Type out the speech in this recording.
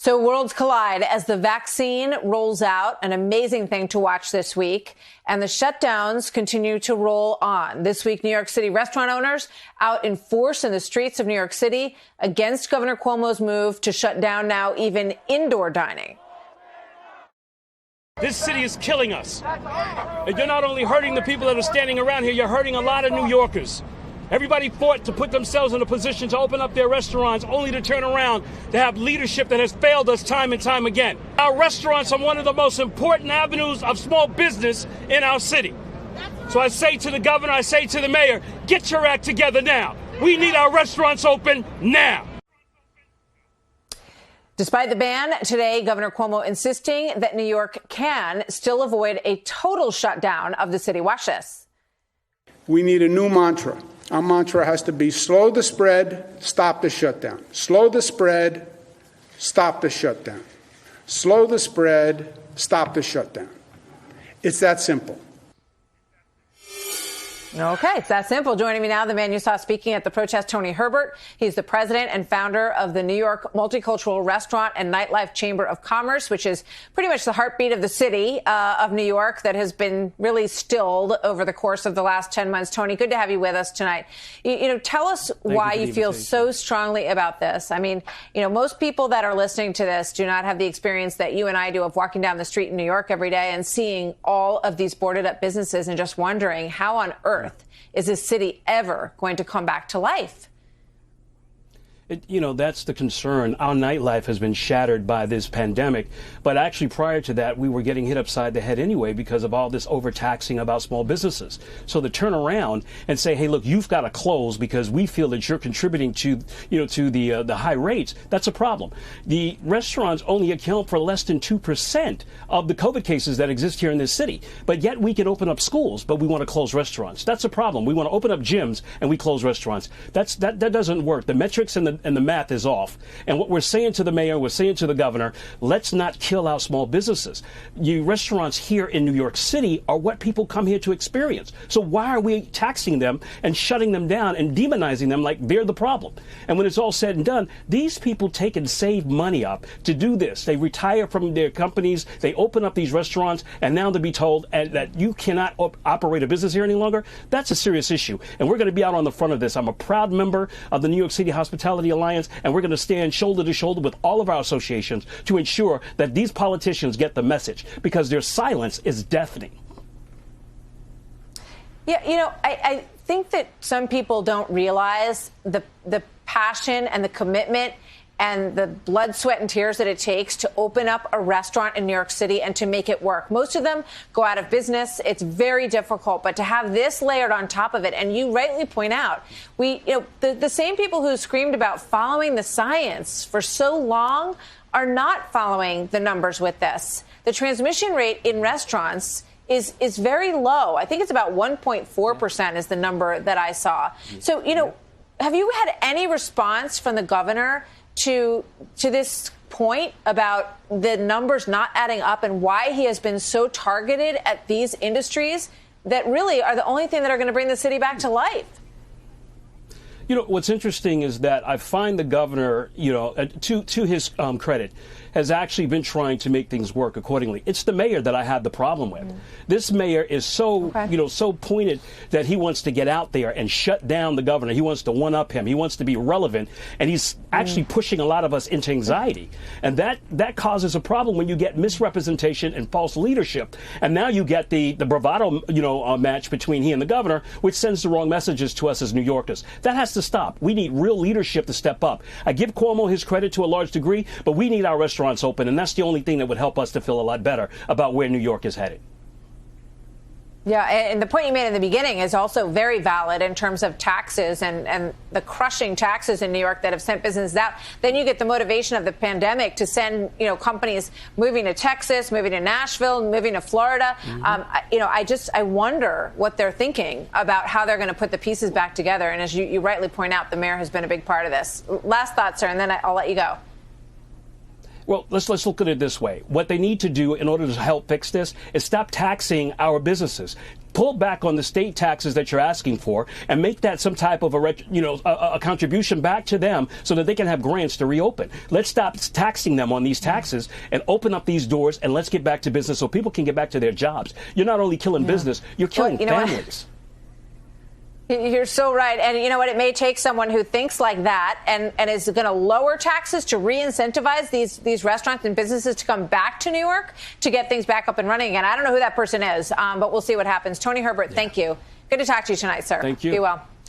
So worlds collide as the vaccine rolls out, an amazing thing to watch this week, and the shutdowns continue to roll on. This week, New York City restaurant owners out in force in the streets of New York City against Governor Cuomo's move to shut down now even indoor dining. This city is killing us. And you're not only hurting the people that are standing around here, you're hurting a lot of New Yorkers. Everybody fought to put themselves in a position to open up their restaurants, only to turn around to have leadership that has failed us time and time again. Our restaurants are one of the most important avenues of small business in our city. So I say to the governor, I say to the mayor, get your act together now. We need our restaurants open now. Despite the ban, today, Governor Cuomo insisting that New York can still avoid a total shutdown of the city. Watch this. We need a new mantra. Our mantra has to be slow the spread, stop the shutdown. Slow the spread, stop the shutdown. Slow the spread, stop the shutdown. It's that simple. Okay, it's that simple. Joining me now, the man you saw speaking at the protest, Tony Herbert. He's the president and founder of the New York Multicultural Restaurant and Nightlife Chamber of Commerce, which is pretty much the heartbeat of the city of New York that has been really stilled over the course of the last 10 months. Tony, good to have you with us tonight. Tell us why you feel so strongly about this. I mean, most people that are listening to this do not have the experience that you and I do of walking down the street in New York every day and seeing all of these boarded up businesses and just wondering how on earth is this city ever going to come back to life? That's the concern. Our nightlife has been shattered by this pandemic. But actually, prior to that, we were getting hit upside the head anyway because of all this overtaxing about small businesses. So to turn around and say, hey, look, you've got to close because we feel that you're contributing to the high rates, that's a problem. The restaurants only account for less than 2% of the COVID cases that exist here in this city. But yet we can open up schools, but we want to close restaurants. That's a problem. We want to open up gyms and we close restaurants. That doesn't work. The metrics and the math is off. And what we're saying to the mayor, we're saying to the governor, let's not kill our small businesses. You restaurants here in New York City are what people come here to experience. So why are we taxing them and shutting them down and demonizing them like they're the problem? And when it's all said and done, these people take and save money up to do this. They retire from their companies, they open up these restaurants, and now to be told that you cannot operate a business here any longer, that's a serious issue. And we're going to be out on the front of this. I'm a proud member of the New York City Hospitality Alliance, and we're going to stand shoulder to shoulder with all of our associations to ensure that these politicians get the message, because their silence is deafening. Yeah, I think that some people don't realize the passion and the commitment and the blood, sweat, and tears that it takes to open up a restaurant in New York City and to make it work. Most of them go out of business. It's very difficult. But to have this layered on top of it, and you rightly point out, the same people who screamed about following the science for so long are not following the numbers with this. The transmission rate in restaurants is very low. I think it's about 1.4% is the number that I saw. So, have you had any response from the governor to this point about the numbers not adding up and why he has been so targeted at these industries that really are the only thing that are going to bring the city back to life? What's interesting is that I find the governor, to his credit, has actually been trying to make things work accordingly. It's the mayor that I have the problem with. This mayor is so pointed that he wants to get out there and shut down the governor. He wants to one-up him. He wants to be relevant, and he's actually pushing a lot of us into anxiety. And that causes a problem when you get misrepresentation and false leadership. And now you get the bravado, match between he and the governor, which sends the wrong messages to us as New Yorkers. That has to stop. We need real leadership to step up. I give Cuomo his credit to a large degree, but we need our restaurants open, and that's the only thing that would help us to feel a lot better about where New York is headed. Yeah, and the point you made in the beginning is also very valid in terms of taxes and the crushing taxes in New York that have sent businesses out. Then you get the motivation of the pandemic to send, companies moving to Texas, moving to Nashville, moving to Florida. I wonder what they're thinking about how they're going to put the pieces back together. And as you rightly point out, the mayor has been a big part of this. Last thought, sir, and then I'll let you go. Well, let's look at it this way. What they need to do in order to help fix this is stop taxing our businesses. pull back on the state taxes that you're asking for and make that some type of a contribution back to them so that they can have grants to reopen. Let's stop taxing them on these taxes and open up these doors, and let's get back to business so people can get back to their jobs. You're not only killing business, you're killing families. You're so right. And you know what? It may take someone who thinks like that and is going to lower taxes to re-incentivize these restaurants and businesses to come back to New York to get things back up and running again. I don't know who that person is, but we'll see what happens. Tony Herbert, thank you. Good to talk to you tonight, sir. Thank you. Be well.